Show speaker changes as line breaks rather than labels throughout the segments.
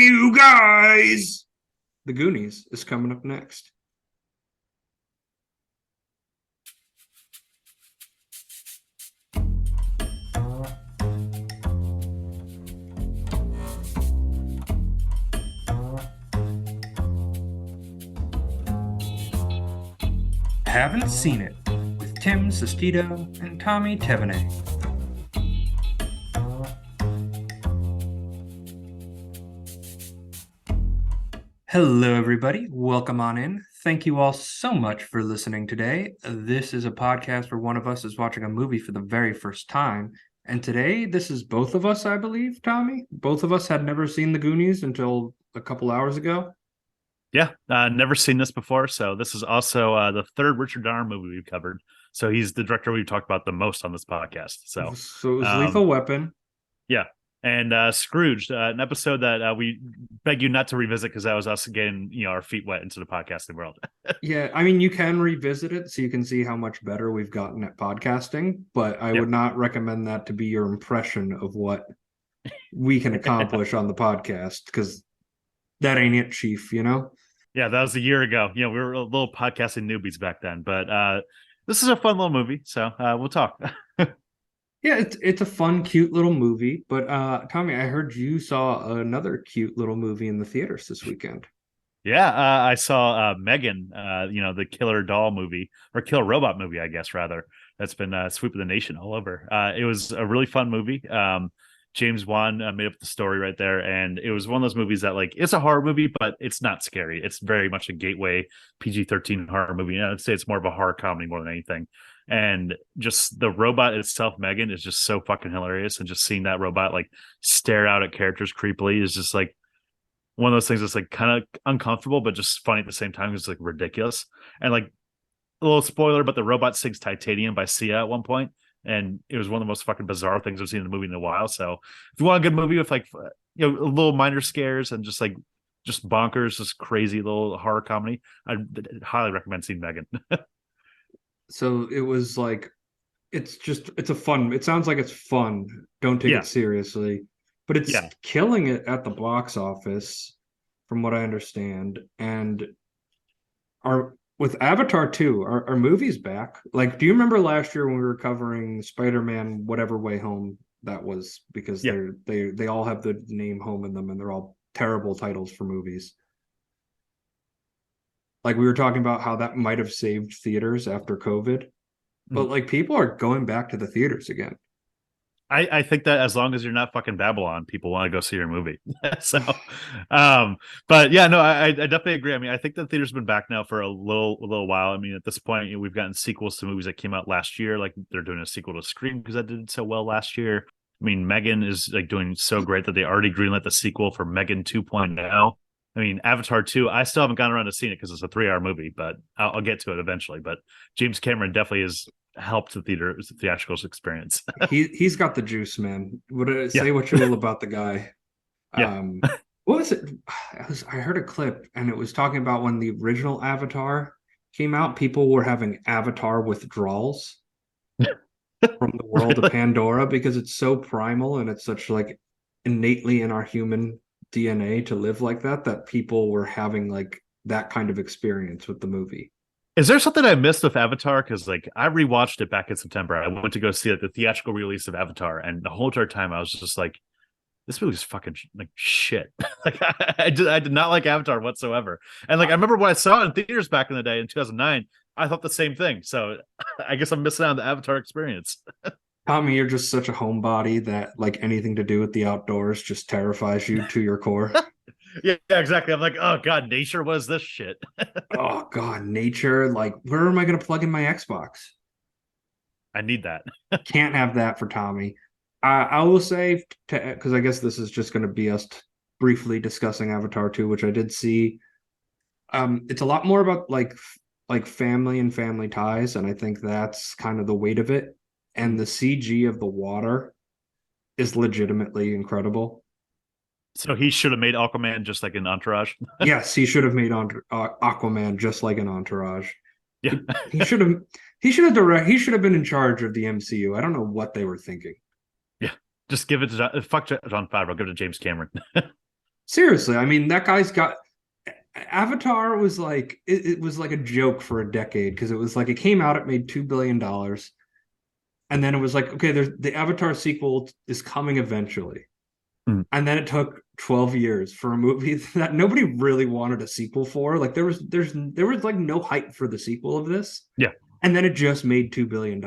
you guys! The Goonies is coming up next. Haven't Seen It with Tim Sestito and Tommy Tevenet. Hello, everybody. Welcome on in. Thank you all so much for listening today. This is a podcast where one of us is watching a movie for the very first time. And today, this is both of us, I believe, Tommy. Both of us had never seen the Goonies until a couple hours ago.
Yeah, never seen this before. So this is also the third Richard Donner movie we've covered. So he's the director we've talked about the most on this podcast. So
it was Lethal Weapon.
Yeah. And Scrooged, an episode that we beg you not to revisit because that was us getting our feet wet into the podcasting world.
Yeah, I mean, you can revisit it so you can see how much better we've gotten at podcasting, but I would not recommend that to be your impression of what we can accomplish on the podcast, because that ain't it, Chief,
Yeah, that was a year ago. We were a little podcasting newbies back then, but this is a fun little movie, so we'll talk.
Yeah, it's a fun, cute little movie. But Tommy, I heard you saw another cute little movie in the theaters this weekend.
Yeah, I saw Megan, the killer doll movie, or killer robot movie, I guess, rather. That's been sweeping the nation all over. It was a really fun movie. James Wan made up the story right there, and it was one of those movies that, like, it's a horror movie, but it's not scary. It's very much a gateway PG-13 horror movie. I'd say it's more of a horror comedy more than anything. And just the robot itself, Megan, is just so fucking hilarious. And just seeing that robot like stare out at characters creepily is just like one of those things that's like kind of uncomfortable, but just funny at the same time. It's like ridiculous. And like a little spoiler, but the robot sings Titanium by Sia at one point. And it was one of the most fucking bizarre things I've seen in the movie in a while. So if you want a good movie with like, a little minor scares and just bonkers, just crazy little horror comedy, I highly recommend seeing Megan.
So it was like, it sounds like it's fun. Don't take it seriously, but it's killing it at the box office from what I understand. And with Avatar 2, are movies back? Like, do you remember last year when we were covering Spider-Man, whatever Way Home that was? Because they all have the name home in them, and they're all terrible titles for movies. Like, we were talking about how that might have saved theaters after COVID, but like, people are going back to the theaters again.
I think that as long as you're not fucking Babylon, people want to go see your movie. So, but yeah, no, I definitely agree. I mean, I think the theater's been back now for a little while. I mean, at this point, we've gotten sequels to movies that came out last year. Like, they're doing a sequel to Scream because that did so well last year. I mean, Megan is like doing so great that they already greenlit the sequel for Megan 2.0. I mean, Avatar 2, I still haven't gotten around to seeing it because it's a 3-hour movie, but I'll get to it eventually. But James Cameron definitely has helped the theatrical experience.
He's got the juice, man. Say what you will about the guy.
Yeah.
What was it? I heard a clip, and it was talking about when the original Avatar came out, people were having Avatar withdrawals from the world of Pandora because it's so primal and it's such like innately in our human DNA to live like that people were having like that kind of experience with the movie.
Is there something I missed with Avatar? Because like I rewatched it back in September. I went to go see the theatrical release of Avatar, and the whole entire time I was just like, this movie is fucking like shit. Like I did not like Avatar whatsoever. And like I remember when I saw it in theaters back in the day in 2009, I thought the same thing. So I guess I'm missing out on the Avatar experience.
Tommy, you're just such a homebody that like anything to do with the outdoors just terrifies you to your core.
Yeah, exactly. I'm like, oh god, nature, what is this shit?
Oh god, nature. Like, where am I going to plug in my Xbox?
I need that.
Can't have that for Tommy. I will say, because I guess this is just going to be us briefly discussing Avatar 2, which I did see. It's a lot more about like family and family ties, and I think that's kind of the weight of it. And the CG of the water is legitimately incredible.
So he should have made Aquaman just like an Entourage.
Yes, he should have made Aquaman just like an Entourage.
Yeah,
he should have. He should have been in charge of the MCU. I don't know what they were thinking.
Yeah, just give it to fuck John Favreau. Give it to James Cameron.
Seriously, I mean that guy's got Avatar was like it was like a joke for a decade because it was like it came out, it made $2 billion, and then it was like, okay, there's the Avatar sequel is coming eventually.
Mm.
And then it took 12 years for a movie that nobody really wanted a sequel for. Like there was like no hype for the sequel of this.
Yeah.
And then it just made $2 billion.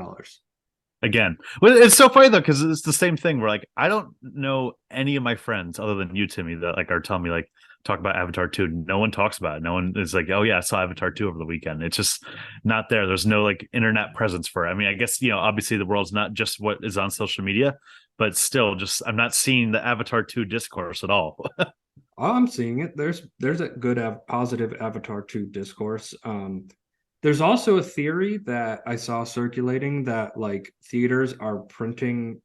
Again, well, it's so funny though because it's the same thing. Where like I don't know any of my friends other than you, Timmy, that like are telling me like talk about Avatar 2. No one talks about it. No one is like, oh yeah, I saw Avatar 2 over the weekend. It's just not there. There's no like internet presence for it. I mean, I guess obviously the world's not just what is on social media, but still, just I'm not seeing the Avatar 2 discourse at all.
Oh, I'm seeing it. There's a good positive Avatar 2 discourse. There's also a theory that I saw circulating that like theaters are printing,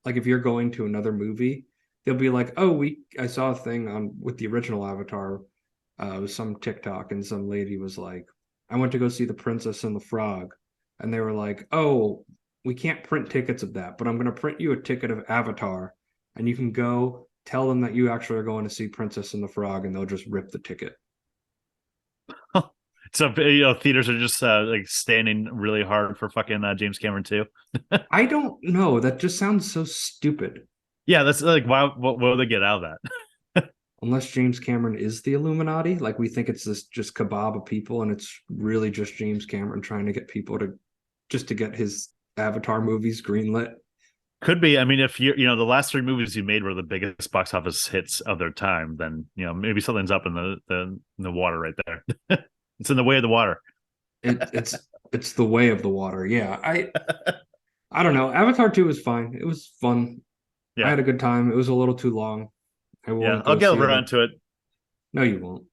like if you're going to another movie, they'll be like, "Oh, I saw a thing on with the original Avatar, it was some TikTok, and some lady was like, I went to go see The Princess and the Frog," and they were like, "Oh, we can't print tickets of that, but I'm going to print you a ticket of Avatar, and you can go tell them that you actually are going to see Princess and the Frog, and they'll just rip the ticket."
So theaters are just like standing really hard for fucking James Cameron too.
I don't know. That just sounds so stupid.
Yeah, that's like why. What will they get out of that?
Unless James Cameron is the Illuminati, like we think it's this just kebab of people, and it's really just James Cameron trying to get people to just to get his Avatar movies greenlit.
Could be. I mean, if the last three movies you made were the biggest box office hits of their time, then maybe something's up in the water right there. It's in the way of the water.
It's the way of the water. Yeah, I don't know. Avatar 2 was fine. It was fun. I
Yeah,
had a good time. It was a little too long. I
yeah.
won't
I'll
go
get
see it.
around to it.
No, you won't.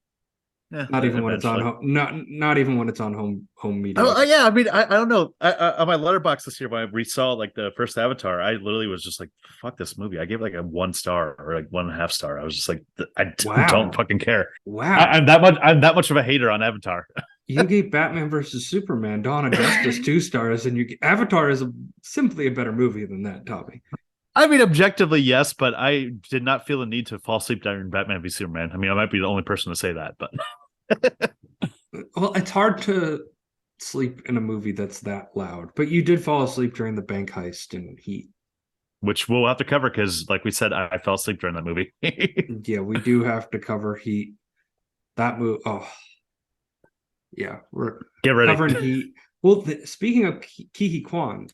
Yeah,
Not even when it's on
eventually.
not even when it's on home media.
Yeah. I mean, I don't know. On my letterbox this year, when I resaw like the first Avatar, I literally was just like, "Fuck this movie." I gave it like a 1 star or like 1.5 star. I was just like, I don't
Wow.
fucking care.
Wow.
I'm that much of a hater on Avatar.
You gave Batman versus Superman, Dawn of Justice 2 stars, and Avatar is simply a better movie than that, Tommy.
I mean, objectively, yes, but I did not feel the need to fall asleep during Batman v Superman. I mean, I might be the only person to say that, but
Well, it's hard to sleep in a movie that's that loud, but you did fall asleep during the bank heist in Heat.
which we'll have to cover because, like we said, I fell asleep during that movie.
Yeah, we do have to cover Heat. That movie. Oh, yeah, we're
Get ready.
covering Heat. Well, speaking of Ki Kwan,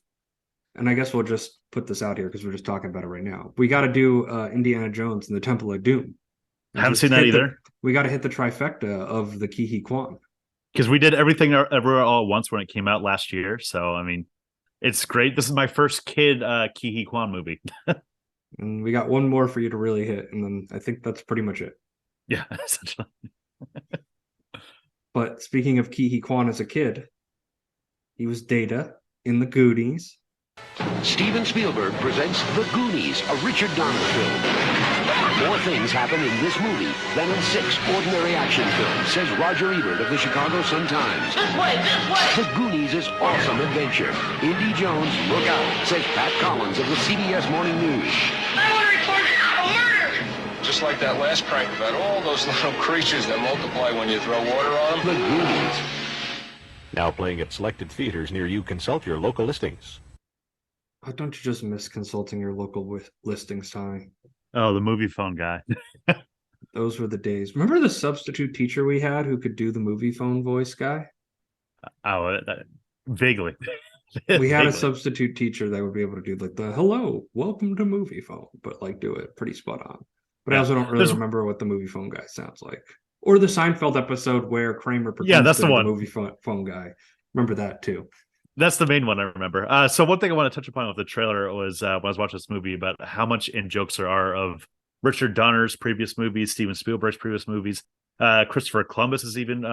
and I guess we'll just put this out here because we're just talking about it right now. We got to do Indiana Jones and the Temple of Doom.
I haven't seen that either.
We got to hit the trifecta of the Ki Kwan.
Because we did everything everywhere all at once when it came out last year. So I mean, it's great. This is my first kid Ki Kwan movie.
And we got one more for you to really hit, and then I think that's pretty much it.
Yeah, essentially.
But speaking of Ki Kwan as a kid, he was Data in the Goonies.
Steven Spielberg presents The Goonies, a Richard Donner film. More things happen in this movie than in 6 ordinary action films, says Roger Ebert of the Chicago Sun-Times.
This way, this way!
The Goonies is awesome adventure. Indy Jones, look out, says Pat Collins of the CBS Morning News.
I want to report a murder!
Just like that last prank about all those little creatures that multiply when you throw water on
The
them.
Goonies.
Now playing at selected theaters near you. Consult your local listings.
Oh, don't you just miss consulting your local listings, Tommy?
Oh, the movie phone guy.
Those were the days. Remember the substitute teacher we had who could do the movie phone voice guy?
Oh, vaguely.
We had a
Vaguely.
substitute teacher that would be able to do like the hello, welcome to movie phone, but like do it pretty spot on. But I
Yeah.
also don't really remember what the movie phone guy sounds like. Or the Seinfeld episode where Kramer
Yeah, that's
to
the
be
one.
movie phone guy. Remember that too.
That's the main one I remember. So one thing I want to touch upon with the trailer was when I was watching this movie about how much in jokes there are of Richard Donner's previous movies, Steven Spielberg's previous movies, Christopher Columbus's even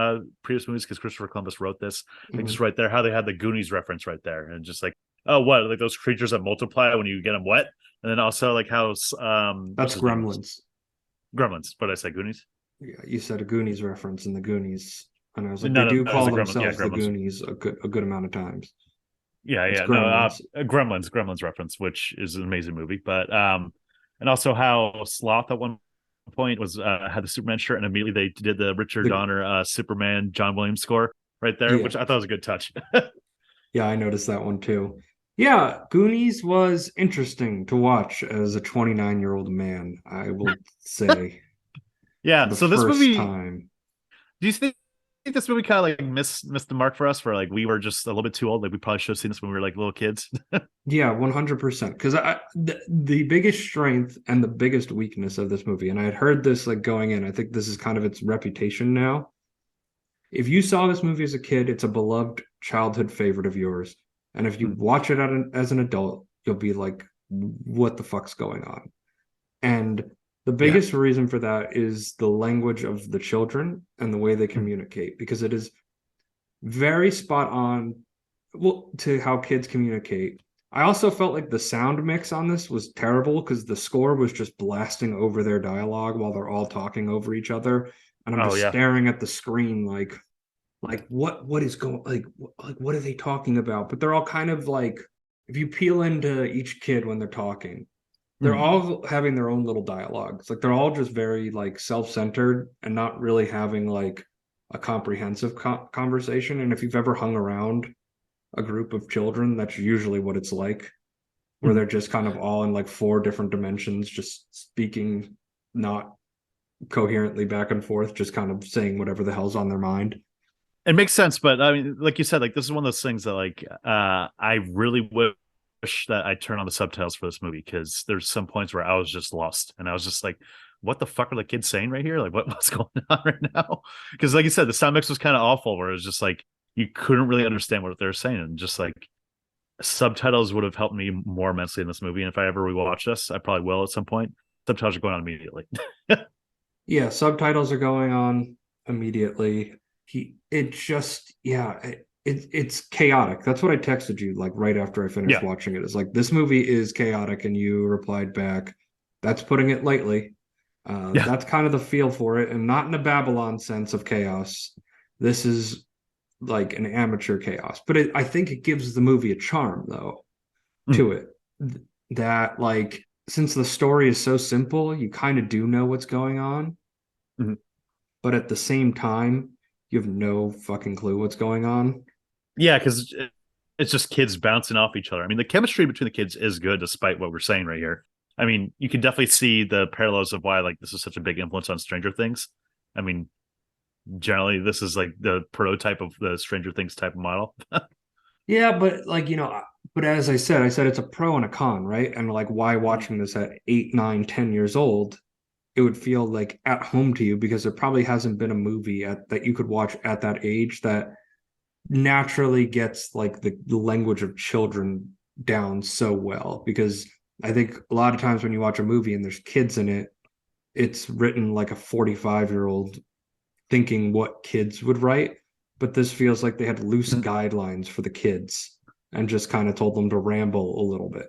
previous movies, because Christopher Columbus wrote this. Like just right there, how they had the Goonies reference right there, and just like, oh, what, like those creatures that multiply when you get them wet, and then also like how
That's Gremlins.
Gremlins. What did I say, Goonies?
Yeah, you said a Goonies reference in the Goonies, and I was like,
No,
they do
that was
call
a Gremlins.
themselves
Yeah,
the
Gremlins.
Goonies a good amount of times.
Yeah,
It's
yeah,
Gremlins.
no, Gremlins reference, which is an amazing movie, but and also how Sloth at one point was had the Superman shirt, and immediately they did the Richard Donner Superman John Williams score right there, which I thought was a good touch.
Yeah, I noticed that one too. Yeah, Goonies was interesting to watch as a 29-year-old man, I will say.
Yeah,
For the
so this
first
movie,
time.
do you think this movie kind of like missed the mark for us? For like we were just a little bit too old. Like we probably should have seen this when we were like little kids.
Yeah, 100%. Because the biggest strength and the biggest weakness of this movie, and I had heard this like going in, I think this is kind of its reputation now. If you saw this movie as a kid, it's a beloved childhood favorite of yours. And if you watch it as an adult, you'll be like, what the fuck's going on? And the biggest reason for that is the language of the children and the way they communicate, because it is very spot on, well, to how kids communicate. I also felt like the sound mix on this was terrible because the score was just blasting over their dialogue while they're all talking over each other. And I'm just staring at the screen like what is going, like what are they talking about? But they're all kind of like, if you peel into each kid when they're talking, they're all having their own little dialogues. Like they're all just very like self-centered and not really having like a comprehensive conversation. And if you've ever hung around a group of children, that's usually what it's like, where they're just kind of all in like 4 different dimensions, just speaking not coherently back and forth, just kind of saying whatever the hell's on their mind.
It makes sense, but I mean, like you said, like this is one of those things that like I really wish that I turned on the subtitles for this movie, because there's some points where I was just lost and I was just like, what the fuck are the kids saying right here? Like what's going on right now? Because like you said, the sound mix was kind of awful, where it was just like you couldn't really understand what they were saying, and just like subtitles would have helped me more immensely in this movie. And if I ever rewatch this, I probably will at some point. Subtitles are going on immediately.
Yeah, subtitles are going on immediately. It's chaotic. That's what I texted you like right after I finished watching it. It's like, this movie is chaotic, and you replied back, that's putting it lightly. That's kind of the feel for it, and not in a Babylon sense of chaos. This is like an amateur chaos, but I think it gives the movie a charm though to it, that like, since the story is so simple, you kind of do know what's going on, but at the same time you have no fucking clue what's going on.
Yeah, because it's just kids bouncing off each other. I mean, the chemistry between the kids is good, despite what we're saying right here. I mean, you can definitely see the parallels of why like this is such a big influence on Stranger Things. I mean, generally this is like the prototype of the Stranger Things type of model.
Yeah, but like, but as I said it's a pro and a con, right? And like, why watching this at 8, 9, 10 years old, it would feel like at home to you, because there probably hasn't been a movie that you could watch at that age that naturally gets like the language of children down so well. Because I think a lot of times when you watch a movie and there's kids in it, it's written like a 45-year-old thinking what kids would write. But this feels like they had loose guidelines for the kids and just kind of told them to ramble a little bit.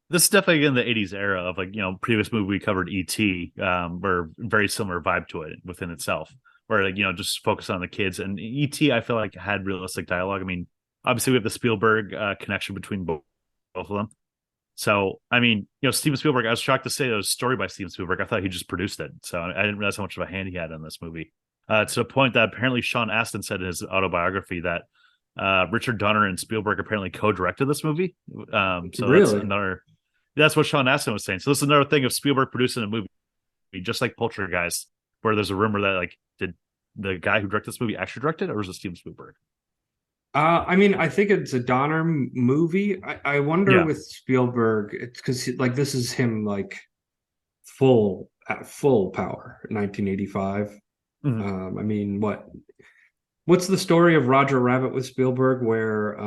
This is definitely in the 80s era of like, previous movie we covered, E.T., were very similar vibe to it within itself, where like, just focus on the kids. And E.T., I feel like had realistic dialogue. I mean, obviously we have the Spielberg connection between both of them. So, I mean, Steven Spielberg, I was shocked to say it was a story by Steven Spielberg. I thought he just produced it. So I didn't realize how much of a hand he had in this movie. To the point that apparently Sean Astin said in his autobiography that Richard Donner and Spielberg apparently co-directed this movie. So
really?
that's what Sean Astin was saying. So this is another thing of Spielberg producing a movie, just like Poltergeist, where there's a rumor that like, did the guy who directed this movie actually direct it, or was it Steven Spielberg?
I mean, I think it's a Donner movie. I wonder with Spielberg, it's because like this is him like full power, 1985. I mean, what's the story of Roger Rabbit with Spielberg, where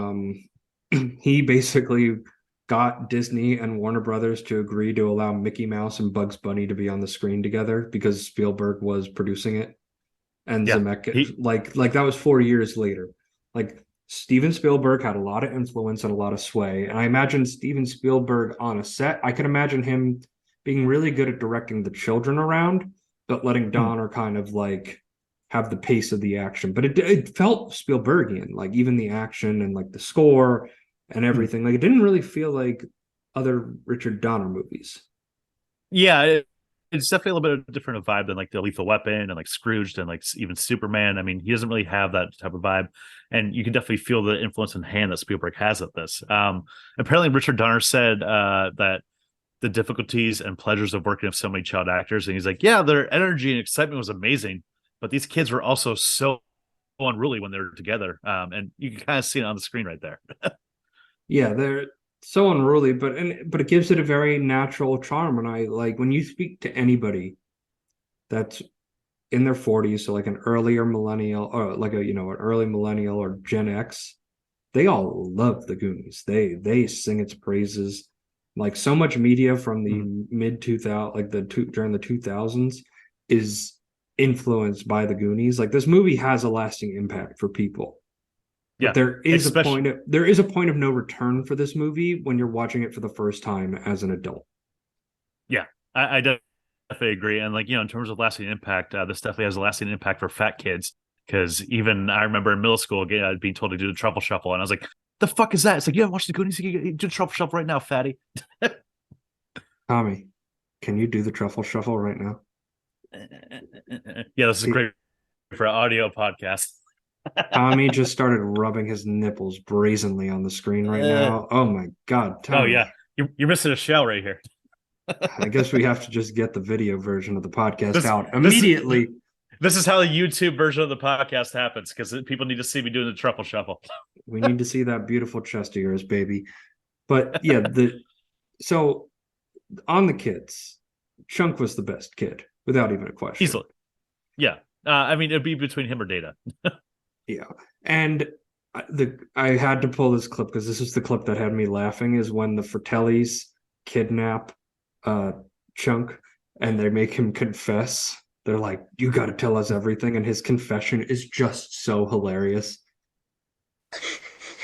he basically got Disney and Warner Brothers to agree to allow Mickey Mouse and Bugs Bunny to be on the screen together because Spielberg was producing it, and Zemeckis like that was 4 years later. Like, Steven Spielberg had a lot of influence and a lot of sway, and I imagine Steven Spielberg on a set, I could imagine him being really good at directing the children around, but letting Donner kind of like have the pace of the action. But it felt Spielbergian, like even the action and like the score and everything. Like, it didn't really feel like other Richard Donner movies.
Yeah, it's definitely a little bit of different vibe than like the Lethal Weapon and like Scrooged and like even Superman. I mean, he doesn't really have that type of vibe, and you can definitely feel the influence and hand that Spielberg has at this. Apparently, Richard Donner said that the difficulties and pleasures of working with so many child actors, and he's like, yeah, their energy and excitement was amazing, but these kids were also so unruly when they were together, and you can kind of see it on the screen right there.
Yeah, they're so unruly, but it gives it a very natural charm. And I like when you speak to anybody that's in their 40s, so like an earlier millennial or like an early millennial or Gen X, they all love the Goonies. They sing its praises. Like so much media from the mid 2000, like during the 2000s, is influenced by the Goonies. Like this movie has a lasting impact for people. But there is a point of no return for this movie when you're watching it for the first time as an adult.
Yeah, I definitely agree. And like, in terms of lasting impact, this definitely has a lasting impact for fat kids. Because even I remember in middle school, again, I'd being told to do the truffle shuffle, and I was like, "The fuck is that?" It's like, "Yeah, watch the Goonies. You can do the truffle shuffle right now, fatty."
Tommy, can you do the truffle shuffle right now?
Yeah, this is great for an audio podcast.
Tommy just started rubbing his nipples brazenly on the screen right now. Oh my God, Tommy.
Oh yeah, you're missing a shell right here.
I guess we have to just get the video version of the podcast out immediately.
This is how the YouTube version of the podcast happens, because people need to see me doing the truffle shuffle.
We need to see that beautiful chest of yours, baby. But yeah, so on the kids, Chunk was the best kid, without even a question.
Easily. Yeah. I mean, it'd be between him or Data.
Yeah. And I had to pull this clip because this is the clip that had me laughing, is when the Fratellis kidnap Chunk and they make him confess. They're like, you got to tell us everything. And his confession is just so hilarious.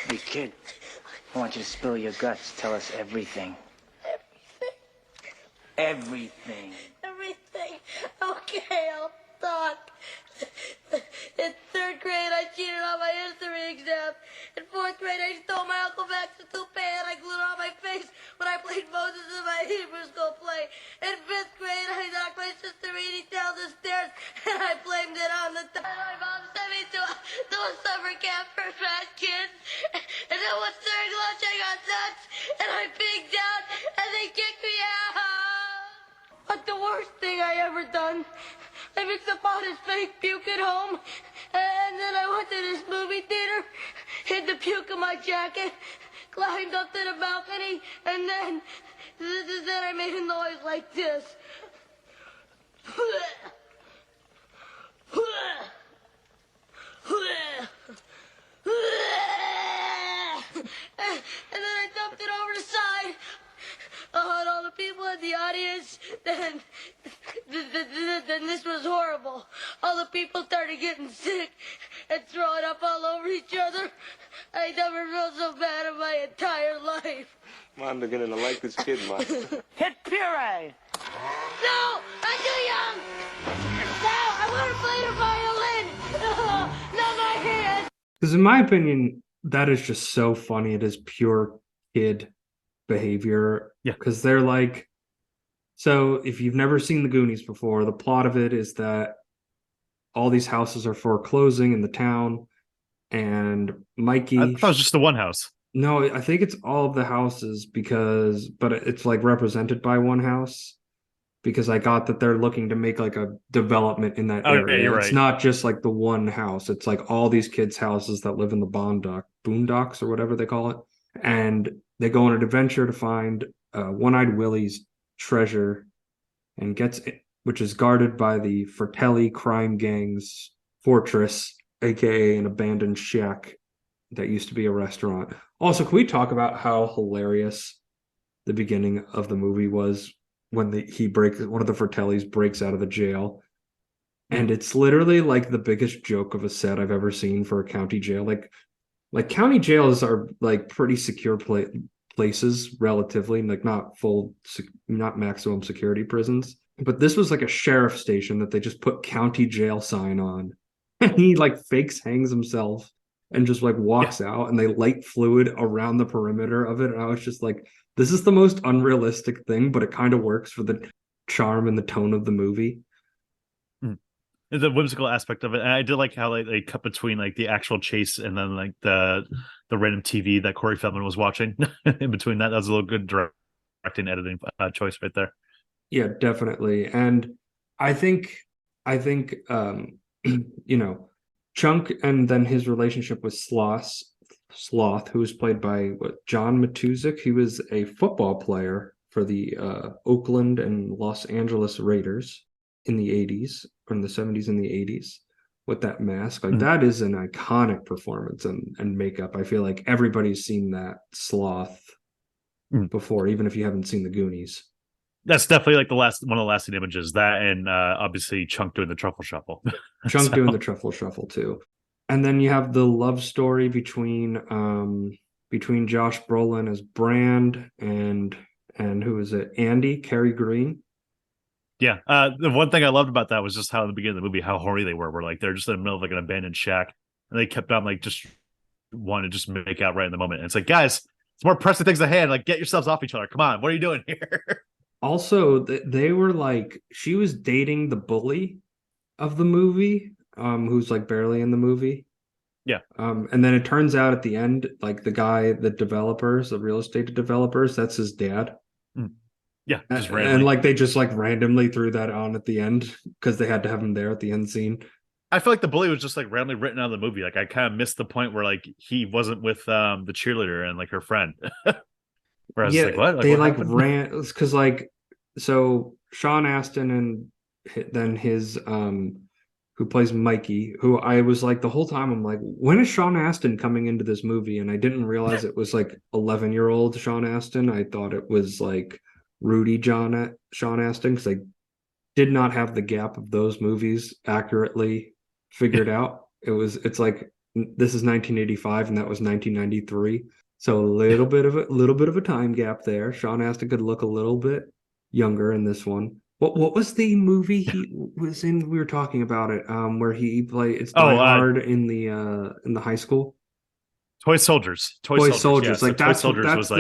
Hey, kid, I want you to spill your guts. Tell us everything. Everything.
Everything. Okay, I'll talk. In third grade, I cheated on my history exam. In fourth grade, I stole my Uncle Max's toupee and I glued it on my face when I played Moses in my Hebrew school play. In fifth grade, I knocked my sister Edie down the stairs and I blamed it on the time my mom sent me to a summer camp for fat kids. And then once during lunch, I got nuts and I pigged out and they kicked me out. But the worst thing I ever done, I mixed up all this fake puke at home, and then I went to this movie theater, hid the puke in my jacket, climbed up to the balcony, and then I made a noise like this. And then I dumped it over the side. And all the people in the audience, then this was horrible. All the people started getting sick and throwing up all over each other. I never felt so bad in my entire life.
I'm beginning to like this kid, Mike.
Hit puree.
No, I'm too young. No, I want to play the violin. No, not my hand.
Because in my opinion, that is just so funny. It is pure kid behavior.
Yeah.
Because they're like, so if you've never seen the Goonies before, the plot of it is that all these houses are foreclosing in the town, and Mikey.
I thought it was just the one house.
No, I think it's all of the houses but it's like represented by one house, because I got that they're looking to make like a development in that area.
You're
it's
right.
not just like the one house. It's like all these kids' houses that live in the boondocks or whatever they call it. And they go on an adventure to find One-Eyed Willie's treasure, and which is guarded by the Fratelli crime gang's fortress, aka an abandoned shack that used to be a restaurant. Also, can we talk about how hilarious the beginning of the movie was when one of the Fratellis breaks out of the jail, and it's literally like the biggest joke of a set I've ever seen for a county jail. Like county jails are like pretty secure places relatively, like not maximum security prisons. But this was like a sheriff station that they just put county jail sign on, and he like hangs himself and just like walks out, and they light fluid around the perimeter of it. And I was just like, this is the most unrealistic thing, but it kind of works for the charm and the tone of the movie.
The whimsical aspect of it, and I did like how they cut between like the actual chase and then like the random TV that Corey Feldman was watching in between that. That was a little good directing, editing choice right there.
Yeah, definitely. And I think you know, Chunk and then his relationship with Sloth, who was played by John Matuszak. He was a football player for the Oakland and Los Angeles Raiders in the 80s, or in the 70s and the 80s, with that mask. Like that is an iconic performance and makeup. I feel like everybody's seen that Sloth before, even if you haven't seen the Goonies.
That's definitely like one of the lasting images. That and obviously Chunk doing the truffle shuffle.
Chunk doing the truffle shuffle too. And then you have the love story between Josh Brolin as Brand and who is it? Andy, Cary Green.
Yeah. The one thing I loved about that was just how in the beginning of the movie, how horny they were. We're like they're just in the middle of like an abandoned shack, and they kept on like just wanting to just make out right in the moment. And it's like, guys, it's more pressing things ahead. Like, get yourselves off each other. Come on, what are you doing here?
Also, they were like, she was dating the bully of the movie, who's like barely in the movie.
Yeah.
And then it turns out at the end, like the guy, the real estate developers, that's his dad.
Yeah, just
and
randomly.
like they just like randomly threw that on at the end because they had to have him there at the end scene.
I feel like the bully was just like randomly written out of the movie. Like I kind of missed the point where like he wasn't with the cheerleader and like her friend. Where I was like, what? Like,
they
what
like
happened?
ran because like so Sean Astin and then his who plays Mikey, who I was like the whole time I'm like, when is Sean Astin coming into this movie? And I didn't realize it was like 11-year-old Sean Astin. I thought it was like Sean Astin, because I did not have the gap of those movies accurately figured out. It's like this is 1985 and that was 1993. So a little bit of a time gap there. Sean Astin could look a little bit younger in this one. What was the movie he was in? We were talking about it, where he played it's Die Hard in the high school.
Toy Soldiers.
Toy Soldiers.
Yeah,
Like
so Toy Soldiers
that's
was
the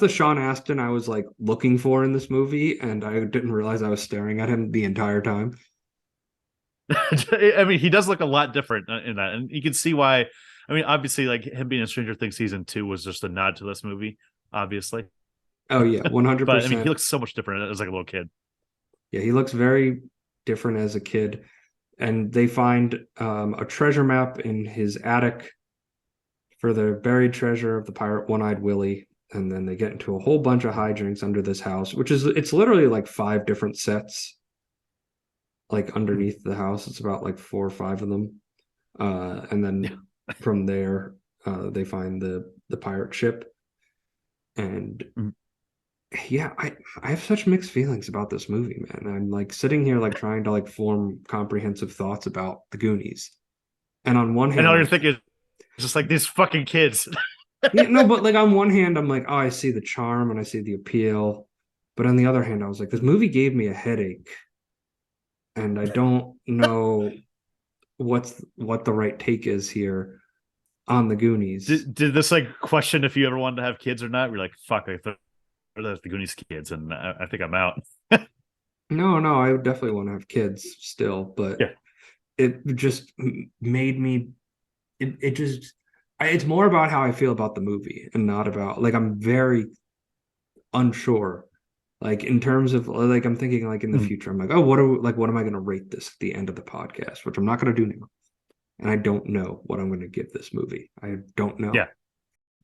like
Sean Astin I was like looking for in this movie, and I didn't realize I was staring at him the entire time.
I mean, he does look a lot different in that, and you can see why. I mean, obviously, like him being in Stranger Things season 2 was just a nod to this movie, obviously.
Oh yeah, 100%.
But I mean, he looks so much different as like a little kid.
Yeah, he looks very different as a kid. And they find a treasure map in his attic for the buried treasure of the pirate One-Eyed Willie. And then they get into a whole bunch of hijinks under this house, it's literally like 5 different sets, like underneath the house. It's about like 4 or 5 of them. And then from there, they find the pirate ship. And yeah, I have such mixed feelings about this movie, man. I'm like sitting here like trying to like form comprehensive thoughts about the Goonies. And on one hand,
and all you're thinking is just like these fucking kids.
yeah, no, but like on one hand, I'm like, oh, I see the charm and I see the appeal. But on the other hand, I was like, this movie gave me a headache. And I don't know what the right take is here on the Goonies.
Did this like question if you ever wanted to have kids or not? We're like, fuck, I thought that's the Goonies kids, and I think I'm out.
No, I would definitely want to have kids still, but it just made me. It's more about how I feel about the movie and not about like I'm very unsure. Like in terms of like I'm thinking like in the future, I'm like, oh, what am I going to rate this at the end of the podcast, which I'm not going to do now, and I don't know what I'm going to give this movie. I don't know.
Yeah,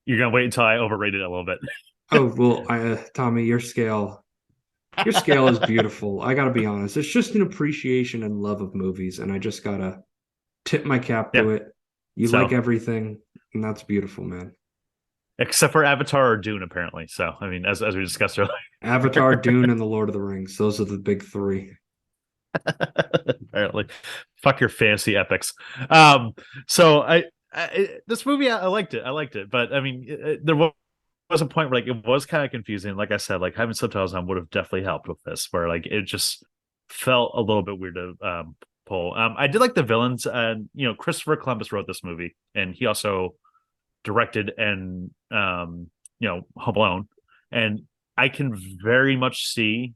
you're gonna wait until I overrate it a little bit.
Oh, well, Tommy, your scale is beautiful. I gotta be honest. It's just an appreciation and love of movies, and I just gotta tip my cap to it. You like everything, and that's beautiful, man.
Except for Avatar or Dune, apparently. So, I mean, as we discussed earlier.
Avatar, Dune, and The Lord of the Rings. Those are the big 3.
Apparently. Fuck your fantasy epics. So this movie, I liked it. But, I mean, there was a point where like it was kind of confusing. Like I said, like having subtitles on would have definitely helped with this, where like it just felt a little bit weird to pull. I did like the villains, and Christopher Columbus wrote this movie, and he also directed and Home Alone, and I can very much see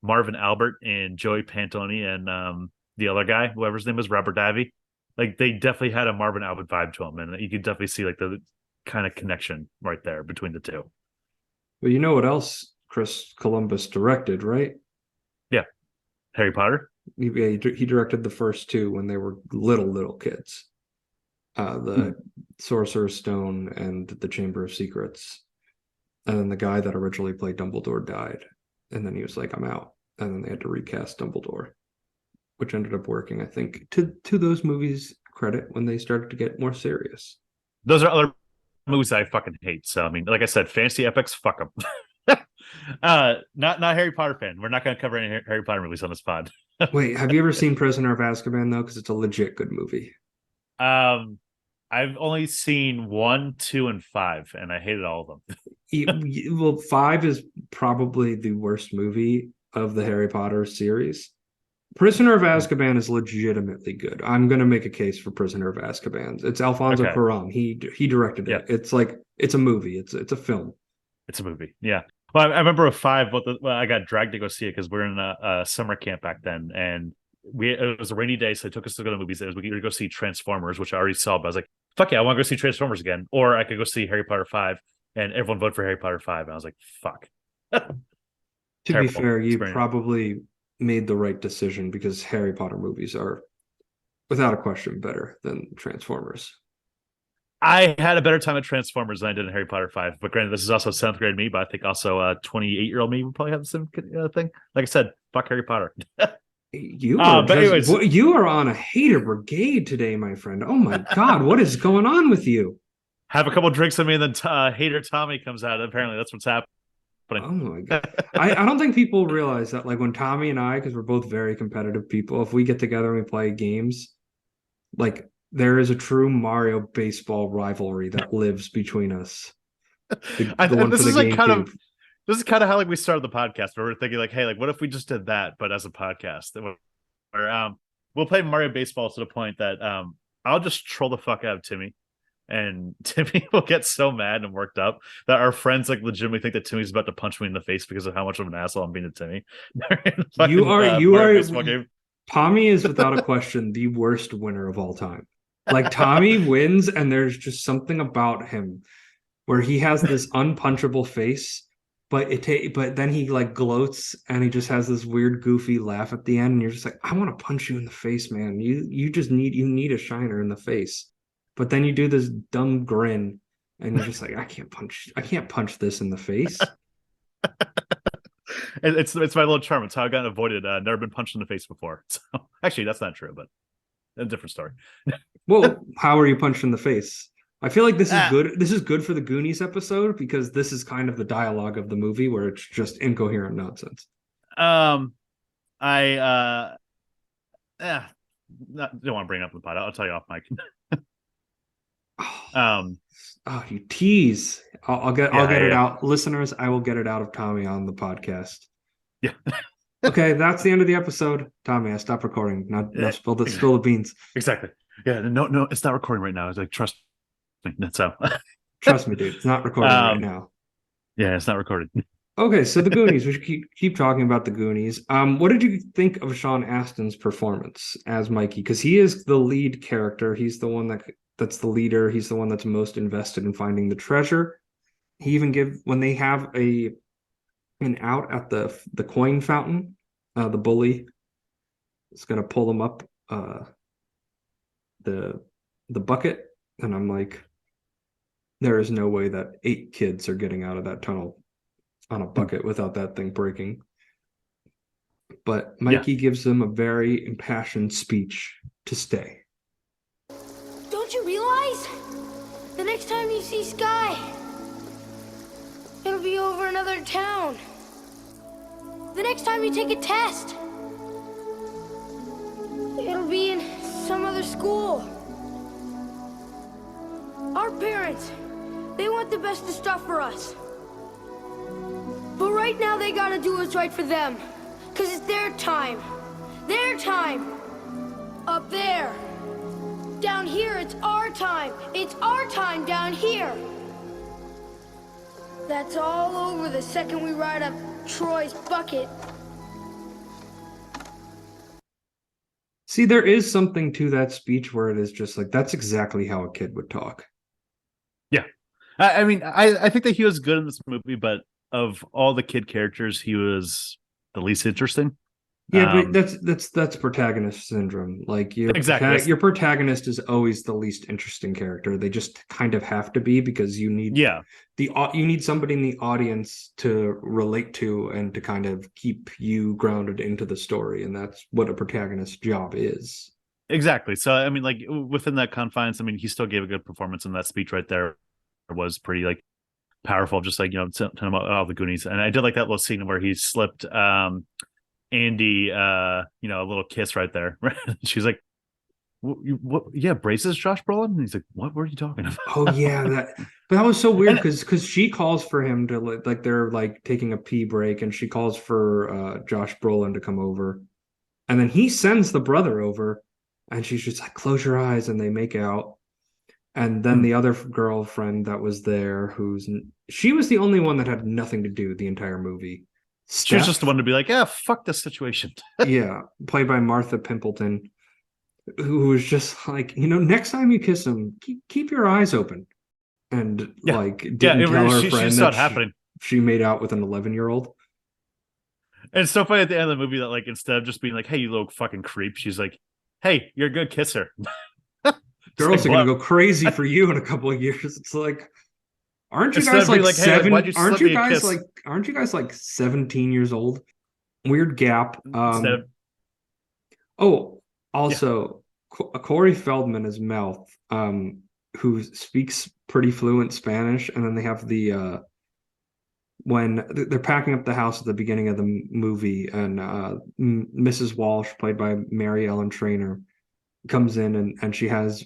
Marvin Albert and Joey Pantone and the other guy, whoever's name was, Robert Davi. Like they definitely had a Marvin Albert vibe to them, and you could definitely see like the kind of connection right there between the two.
Well, you know what else Chris Columbus directed, right?
Yeah, Harry Potter.
He directed the first two when they were little kids. The Sorcerer's Stone and the Chamber of Secrets. And then the guy that originally played Dumbledore died. And then he was like, I'm out. And then they had to recast Dumbledore, which ended up working, I think, to those movies' credit when they started to get more serious.
Those are other movies I fucking hate. So I mean, like I said, fantasy epics, fuck them. Not Harry Potter fan. We're not going to cover any Harry Potter movies on this pod.
Wait, have you ever seen Prisoner of Azkaban though? Because it's a legit good movie.
I've only seen 1, 2, and 5, and I hated all of them.
Well, 5 is probably the worst movie of the Harry Potter series. Prisoner of Azkaban is legitimately good. I'm going to make a case for Prisoner of Azkaban. It's Alfonso Cuarón. He directed it. It's like it's a movie. It's a film.
It's a movie. Yeah. Well, I remember a 5. I got dragged to go see it because we're in a summer camp back then, and it was a rainy day, so they took us to go to the movies. We could go see Transformers, which I already saw, but I was like, fuck yeah, I want to go see Transformers again. Or I could go see Harry Potter 5, and everyone voted for Harry Potter 5. And I was like, fuck.
To be fair, you probably made the right decision because Harry Potter movies are, without a question, better than Transformers.
I had a better time at Transformers than I did in Harry Potter 5. But granted, this is also 7th grade me, but I think also 28-year-old me would probably have the same thing. Like I said, fuck Harry Potter.
You are on a hater brigade today, my friend. Oh my God, what is going on with you?
Have a couple drinks with me, and then hater Tommy comes out. Apparently, that's what's happening.
Oh my God. I don't think people realize that, like when Tommy and I, because we're both very competitive people, if we get together and we play games, like there is a true Mario baseball rivalry that lives between us.
This is kind of how like we started the podcast, where we're thinking like, hey, like what if we just did that, but as a podcast? We'll play Mario baseball to the point that I'll just troll the fuck out of Timmy. And Timmy will get so mad and worked up that our friends like legitimately think that Timmy's about to punch me in the face because of how much of an asshole I'm being to Timmy.
Tommy is without a question the worst winner of all time. Like Tommy wins, and there's just something about him where he has this unpunchable face, but then he like gloats and he just has this weird goofy laugh at the end, and you're just like, I want to punch you in the face, man. You need a shiner in the face. But then you do this dumb grin, and you're just like, I can't punch this in the face.
It's my little charm. It's how I got avoided. Never been punched in the face before. So actually, that's not true, but a different story.
Well, how are you punched in the face? I feel like this is good. This is good for the Goonies episode because this is kind of the dialogue of the movie where it's just incoherent nonsense.
Don't want to bring it up in the pod. I'll tell you off mic.
You tease. I'll get it out, listeners. I will get it out of Tommy on the podcast.
Yeah.
Okay, that's the end of the episode. Tommy, I stopped recording. Now spill the beans.
Exactly. Yeah. No, it's not recording right now. It's like trust me. That's how.
Trust me, dude. It's not recording right now.
Yeah, it's not recorded.
Okay, so the Goonies. We should keep talking about the Goonies. What did you think of Sean Astin's performance as Mikey? Because he is the lead character. He's the one that's the leader. He's the one that's most invested in finding the treasure. He even when they have an out at the coin fountain, the bully is going to pull them up the bucket, and I'm like, there is no way that 8 kids are getting out of that tunnel on a bucket without that thing breaking. But Mikey gives them a very impassioned speech to stay.
Don't you realize? The next time you see Sky, it'll be over another town. The next time you take a test, it'll be in some other school. Our parents, they want the best of stuff for us. But right now they gotta do what's right for them. 'Cause it's their time. Their time. Up there. Down here, it's our time. It's our time down here. That's all over the second we ride up Troy's bucket.
See, there is something to that speech where it is just like that's exactly how a kid would talk.
Yeah. I mean, I think that he was good in this movie, but of all the kid characters, he was the least interesting.
Yeah, but that's protagonist syndrome. Like
Exactly.
your protagonist is always the least interesting character. They just kind of have to be because you need you need somebody in the audience to relate to and to kind of keep you grounded into the story, and that's what a protagonist's job is.
Exactly. So I mean, like within that confines, I mean, he still gave a good performance in that speech right there. It was pretty like powerful, just like telling about all the Goonies. And I did like that little scene where he slipped Andy a little kiss right there. She's like, what yeah, braces, Josh Brolin? And he's like, what were you talking about?
Oh yeah, but that was so weird because she calls for him to like they're like taking a pee break and she calls for Josh Brolin to come over. And then he sends the brother over and she's just like, close your eyes, and they make out. And then the other girlfriend that was there, she was the only one that had nothing to do the entire movie.
She was just the one to be like, yeah, fuck this situation.
Yeah, played by Martha Pimpleton, who was just like, next time you kiss him, keep your eyes open. And like didn't tell her friend that she made out with an 11-year-old.
And it's so funny at the end of the movie that like instead of just being like, hey, you little fucking creep, she's like, hey, you're a good kisser.
Girls are gonna go crazy for you in a couple of years. It's like, aren't you guys like seven? Aren't you guys like 17 years old? Weird gap. Corey Feldman is Mouth, who speaks pretty fluent Spanish, and then they have the when they're packing up the house at the beginning of the movie, and Mrs. Walsh, played by Mary Ellen Trainor, comes in and she has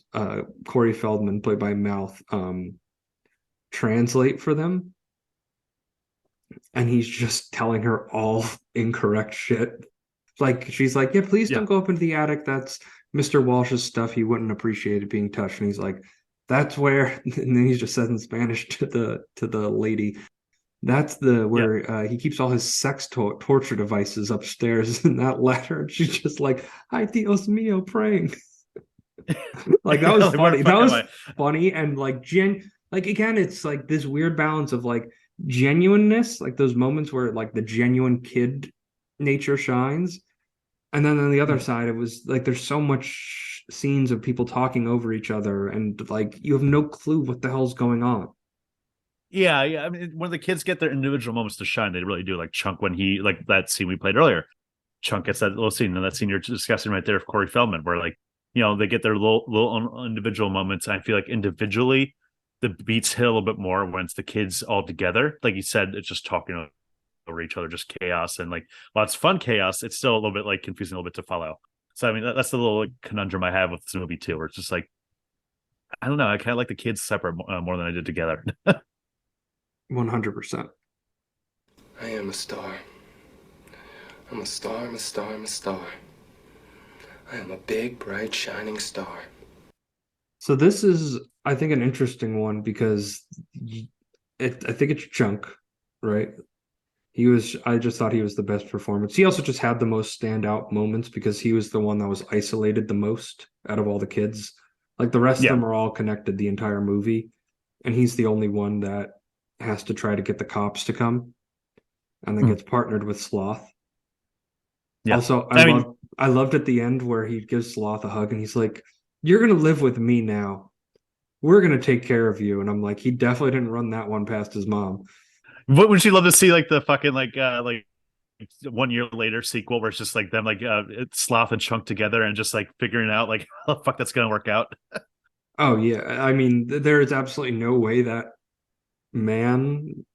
Corey Feldman, played by Mouth, translate for them, and he's just telling her all incorrect shit. Like she's like, yeah, please don't go up into the attic, that's Mr. Walsh's stuff, he wouldn't appreciate it being touched. And he's like, that's where, and then he just says in Spanish to the lady, that's where he keeps all his sex torture devices upstairs in that letter. And she's just like, ay Dios mío, praying. Like that was funny. That was funny. And like again, it's like this weird balance of like genuineness, like those moments where like the genuine kid nature shines. And then on the other side, it was like there's so much scenes of people talking over each other and like you have no clue what the hell's going on.
Yeah. I mean, when the kids get their individual moments to shine, they really do. Like Chunk, when he, like that scene we played earlier, Chunk gets that little scene, and that scene you're discussing right there of Corey Feldman, where like, they get their little individual moments. I feel like individually, the beats hit a little bit more when it's the kids all together. Like you said, it's just talking over each other, just chaos, and like while it's fun chaos, it's still a little bit like confusing a little bit to follow. So I mean, that's the little like, conundrum I have with this movie too, where it's just like, I don't know, I kind of like the kids separate more than I did together.
100%.
I am a star. I'm a star, I'm a star, I'm a star. I am a big, bright, shining star.
So this is, I think, an interesting one because I think it's Chunk, right? I just thought he was the best performance. He also just had the most standout moments because he was the one that was isolated the most out of all the kids. Like the rest of them are all connected the entire movie, and he's the only one that has to try to get the cops to come, and then gets partnered with Sloth. Yeah. Also, I loved at the end where he gives Sloth a hug and he's like, you're going to live with me now. We're going to take care of you. And I'm like, he definitely didn't run that one past his mom.
What would she love to see, like the fucking like 1 year later sequel where it's just like them like Sloth and Chunk together and just like figuring out like how the fuck that's going to work out.
Oh yeah. I mean, there is absolutely no way that man,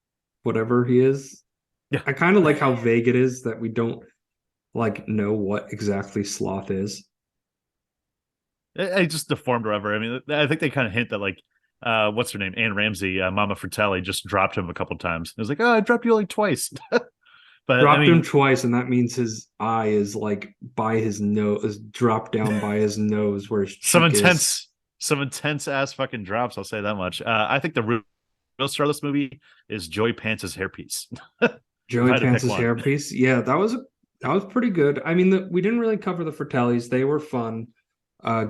whatever he is. Yeah. I kind of like how vague it is that we don't like know what exactly Sloth is.
I just deformed whatever. I mean, I think they kind of hint that like what's her name, Anne Ramsey, Mama Fratelli, just dropped him a couple times. It was like, oh, I dropped you like twice. But dropped him
twice, and that means his eye is like by his nose, is dropped down by his nose, where his
some intense ass fucking drops. I'll say that much. I think the real star of this movie is Joey Pants' hairpiece.
Joey Pants' hairpiece, yeah, that was That was pretty good. I mean, we didn't really cover the Fratellis. They were fun,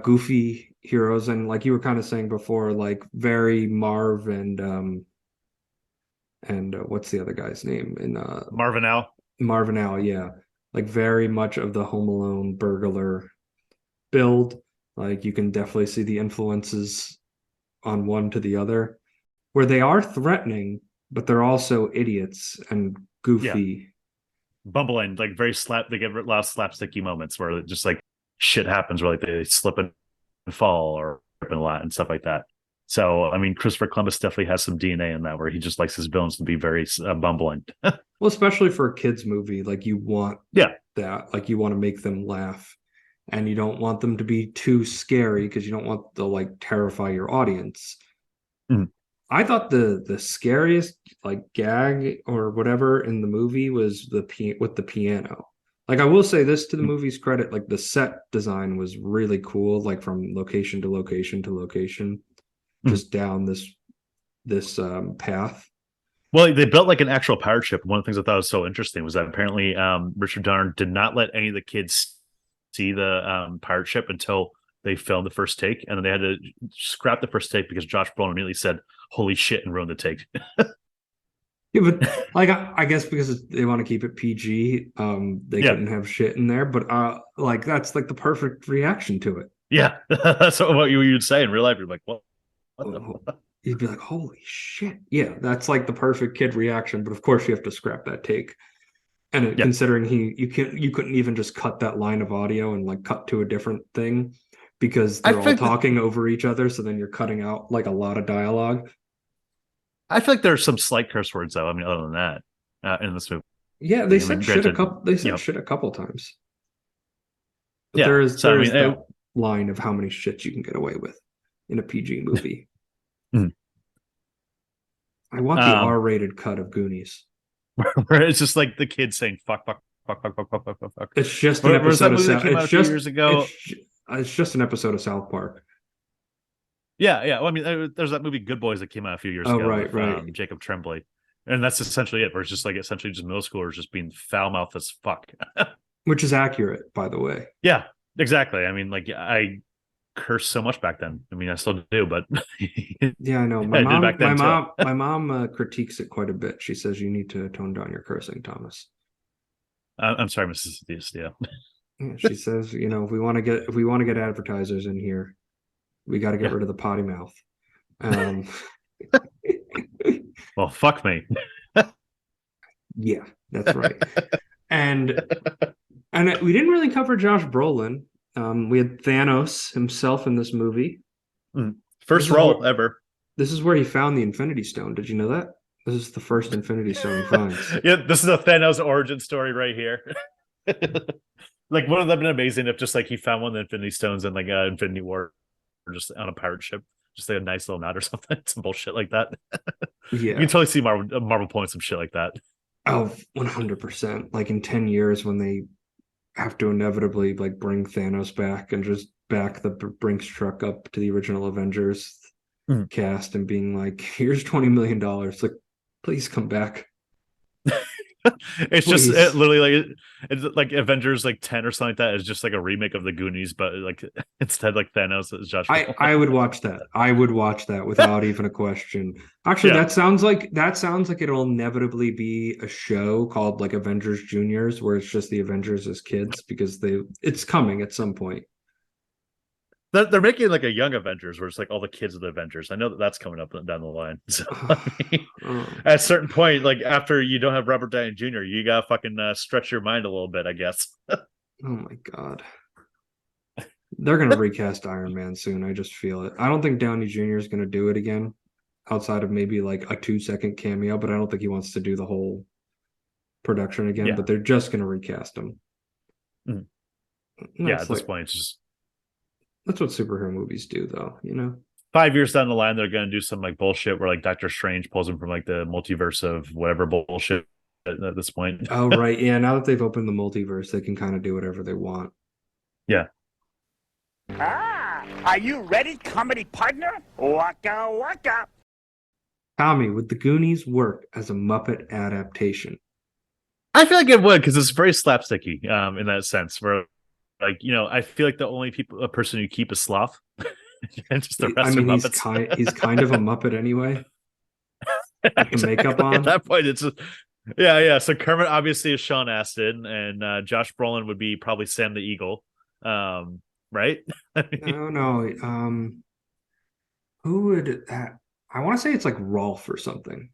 goofy heroes, and like you were kind of saying before, like very Marv and what's the other guy's name in
Marvinelle.
Marvinelle, yeah, like very much of the Home Alone burglar build. Like you can definitely see the influences on one to the other, where they are threatening, but they're also idiots and goofy.
Bumbling, like very they get a lot of slapsticky moments where it just like shit happens where like they slip and fall or trip a lot and stuff like that. So I mean, Christopher Columbus definitely has some DNA in that where he just likes his villains to be very bumbling.
Well, especially for a kids movie, like you want that, like you want to make them laugh, and you don't want them to be too scary because you don't want to like terrify your audience.
Mm.
I thought the scariest like gag or whatever in the movie was with the piano. Like I will say this to the movie's credit, like the set design was really cool, like from location to location to location, just down this path.
Well, they built like an actual pirate ship. One of the things I thought was so interesting was that apparently Richard Donner did not let any of the kids see the pirate ship until they filmed the first take, and then they had to scrap the first take because Josh Brolin immediately said, "Holy shit," and ruined the take.
Yeah, but like I guess because they want to keep it PG, they couldn't have shit in there. But like that's like the perfect reaction to it.
Yeah, that's what you'd say in real life. You're like, what
the you'd be like, holy shit. Yeah, that's like the perfect kid reaction. But of course you have to scrap that take. And considering you couldn't even just cut that line of audio and like cut to a different thing because they're all talking over each other. So then you're cutting out like a lot of dialogue.
I feel like there's some slight curse words though. I mean, other than that, in this movie.
Yeah, they said shit a couple. They said shit a couple times. But there is that line of how many shits you can get away with in a PG movie. I want the R-rated cut of Goonies.
Where it's just like the kids saying fuck, fuck, fuck, fuck, fuck, fuck, fuck, fuck, fuck.
It's just an episode of South. It's just years ago. It's just an episode of South Park.
Yeah. Well, I mean, there's that movie Good Boys that came out a few years ago.
Right.
Jacob Tremblay, and that's essentially it. Where it's just like essentially just middle schoolers just being foul mouthed as fuck.
Which is accurate, by the way.
Yeah, exactly. I mean, like I cursed so much back then. I mean, I still do, but
yeah, I know. My mom critiques it quite a bit. She says you need to tone down your cursing, Thomas.
I'm sorry, Mrs. Diaz.
Yeah, she says, you know, if we want to get advertisers in here, we got to get rid of the potty mouth.
Well, fuck me.
Yeah, that's right. And we didn't really cover Josh Brolin. We had Thanos himself in this movie.
First role ever.
This is where he found the Infinity Stone. Did you know that? This is the first Infinity Stone he finds.
Yeah, this is a Thanos origin story right here. Like, wouldn't that have been amazing if just like he found one of the Infinity Stones in like Infinity War, or just on a pirate ship, just like a nice little nod or something, some bullshit like that.
Yeah,
you can totally see Marvel pulling some shit like that.
Oh, 100%. Like in 10 years when they have to inevitably like bring Thanos back and just back the Brinks truck up to the original Avengers cast and being like, here's $20 million. Like, please come back.
It's please. Just literally like it's like Avengers like 10 or something like that is just like a remake of the Goonies, but like instead like Thanos is Josh.
I would watch that. I would watch that without even a question. Actually, that sounds like it'll inevitably be a show called like Avengers Juniors, where it's just the Avengers as kids because it's coming at some point.
They're making like a young Avengers where it's like all the kids of the Avengers. I know that's coming up down the line. So I mean, at a certain point, like after you don't have Robert Downey Jr., you gotta fucking stretch your mind a little bit, I guess.
Oh my god, they're gonna recast Iron Man soon. I just feel it. I don't think Downey Jr. is gonna do it again, outside of maybe like a 2-second cameo. But I don't think he wants to do the whole production again. Yeah. But they're just gonna recast him.
Yeah, at this point, it's just.
That's what superhero movies do, though, you know?
5 years down the line, they're going to do some like bullshit where like Doctor Strange pulls him from like the multiverse of whatever bullshit at this point.
Oh, right. Yeah. Now that they've opened the multiverse, they can kind of do whatever they want.
Yeah.
Are you ready, comedy partner? Waka waka.
Tommy, would the Goonies work as a Muppet adaptation?
I feel like it would because it's very slapsticky in that sense. Where like I feel like the only a person you keep is Sloth, and just the
I
rest are
mean,
Muppets.
he's kind of a Muppet anyway. With the makeup
Exactly. At
on.
that point, it's just yeah. So Kermit obviously is Sean Astin, and Josh Brolin would be probably Sam the Eagle, right?
No. Who would that? I want to say it's like Rolf or something.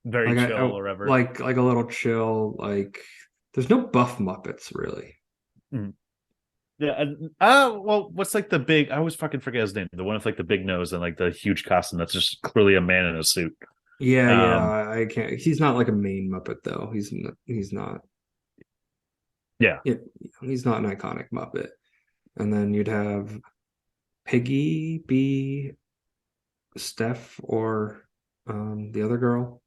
Very
Like
chill or whatever.
like a little chill. Like there's no buff Muppets really.
Mm. Yeah, and well, what's like the big? I always fucking forget his name. The one with like the big nose and like the huge costume. That's just clearly a man in a suit.
Yeah. I can't. He's not like a main Muppet though. He's not.
Yeah.
He's not an iconic Muppet. And then you'd have Piggy be Steph or the other girl.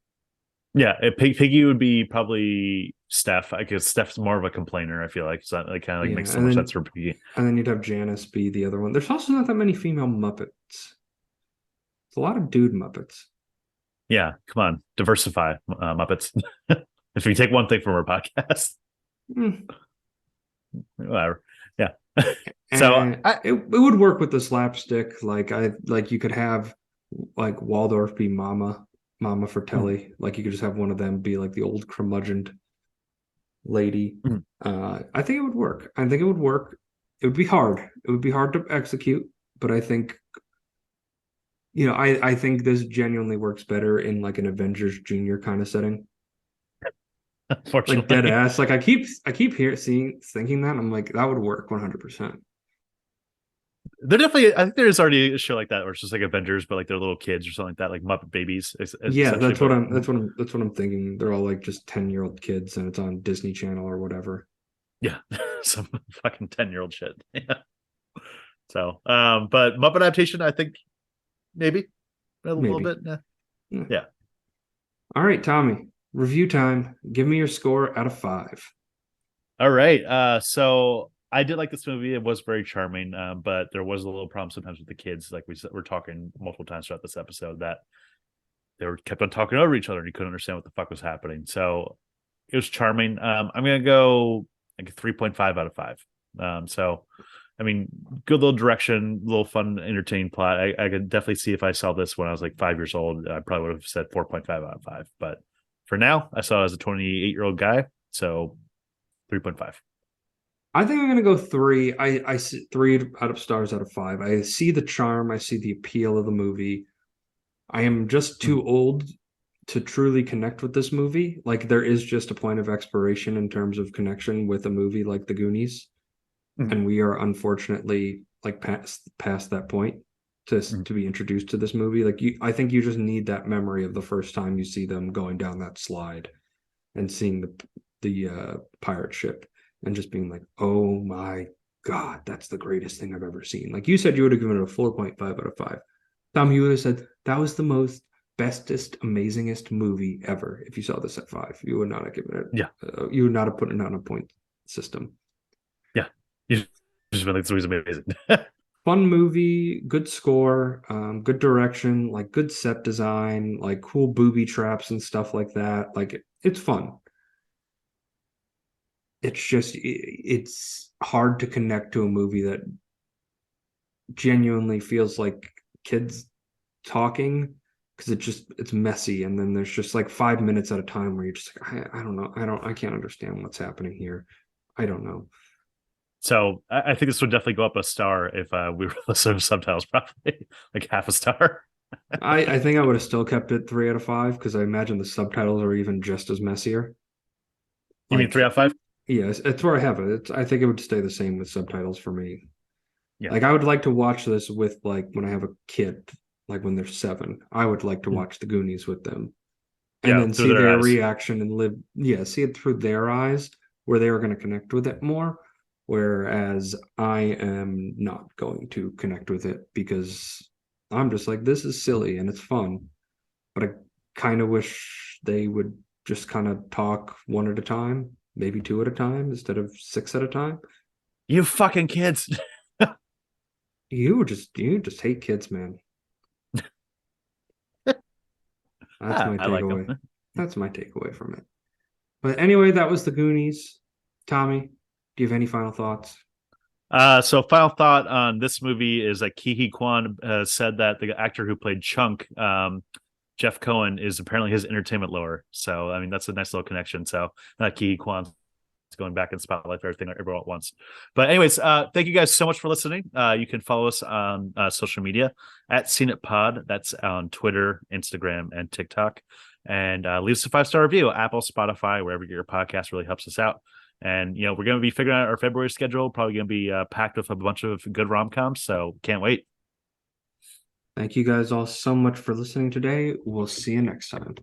Yeah, Piggy would be probably Steph. I guess Steph's more of a complainer. I feel like so that kind of like
Yeah,
makes so much sense for Piggy.
And then you'd have Janice be the other one. There's also not that many female Muppets. It's a lot of dude Muppets.
Yeah, come on, diversify, Muppets. If we take one thing from our podcast, whatever. Yeah. So
it would work with the slapstick. Like you could have like Waldorf be Mama Fratelli. Like you could just have one of them be like the old curmudgeon lady. I think it would work. I think it would work. It would be hard. It would be hard to execute, but I think I think this genuinely works better in like an Avengers Junior kind of setting. Like dead ass. Like I keep thinking that I'm like that would work 100%.
They're definitely. I think there's already a show like that where it's just like Avengers, but like they're little kids or something like that, like Muppet Babies.
Yeah, that's what I'm thinking. They're all like just 10-year-old kids, and it's on Disney Channel or whatever.
Yeah, some fucking 10-year-old shit. Yeah. So, but Muppet adaptation, I think maybe a little bit. Yeah.
All right, Tommy. Review time. Give me your score out of 5.
All right. So I did like this movie. It was very charming, but there was a little problem sometimes with the kids. Like we're talking multiple times throughout this episode that they kept on talking over each other and you couldn't understand what the fuck was happening. So it was charming. I'm gonna go like a 3.5 out of 5. So I mean, good little direction, little fun, entertaining plot. I could definitely see if I saw this when I was like 5 years old, I probably would have said 4.5 out of 5. But for now, I saw it as a 28-year-old guy, so 3.5.
I think I'm gonna go 3. I see 3 out of stars out of 5. I see the charm. I see the appeal of the movie. I am just too old to truly connect with this movie. Like there is just a point of expiration in terms of connection with a movie like The Goonies, and we are unfortunately like past that point to be introduced to this movie. Like I think you just need that memory of the first time you see them going down that slide and seeing the pirate ship and just being like, oh my God, that's the greatest thing I've ever seen. Like you said, you would have given it a 4.5 out of 5. Tom, you would have said that was the most bestest, amazingest movie ever. If you saw this at 5, you would not have given it.
Yeah,
you would not have put it on a point system.
Yeah, you just been like, this was amazing.
Fun movie, good score, good direction, like good set design, like cool booby traps and stuff like that. Like it's fun. It's just it's hard to connect to a movie that genuinely feels like kids talking because it's messy, and then there's just like 5 minutes at a time where you're just like I don't know, I can't understand what's happening here. I don't know.
So I think this would definitely go up a star if we were listening to subtitles, probably like half a star.
I think I would have still kept it 3 out of 5 because I imagine the subtitles are even just as messier.
You mean 3 out of 5?
Yes, it's where I have it. I think it would stay the same with subtitles for me.
Yeah.
Like I would like to watch this with like when I have a kid, like when they're 7. I would like to watch the Goonies with them. And then see their reaction and see it through their eyes where they are going to connect with it more. Whereas I am not going to connect with it because I'm just like, this is silly and it's fun. But I kind of wish they would just kind of talk one at a time, maybe 2 at a time instead of 6 at a time.
You fucking kids.
You just hate kids, man. That's my takeaway. That's my takeaway from it. But anyway, that was the Goonies. Tommy, do you have any final thoughts?
So final thought on this movie is that Ke Huy Quan said that the actor who played Chunk, Jeff Cohen, is apparently his entertainment lawyer. So, I mean, that's a nice little connection. So, Ke Huy Quan is going back in spotlight for everything everyone at once. But anyways, thank you guys so much for listening. You can follow us on social media at Seen It Pod. That's on Twitter, Instagram, and TikTok. And leave us a 5-star review, Apple, Spotify, wherever you get your podcast. Really helps us out. And, you know, we're going to be figuring out our February schedule, probably going to be packed with a bunch of good rom-coms. So can't wait.
Thank you guys all so much for listening today. We'll see you next time.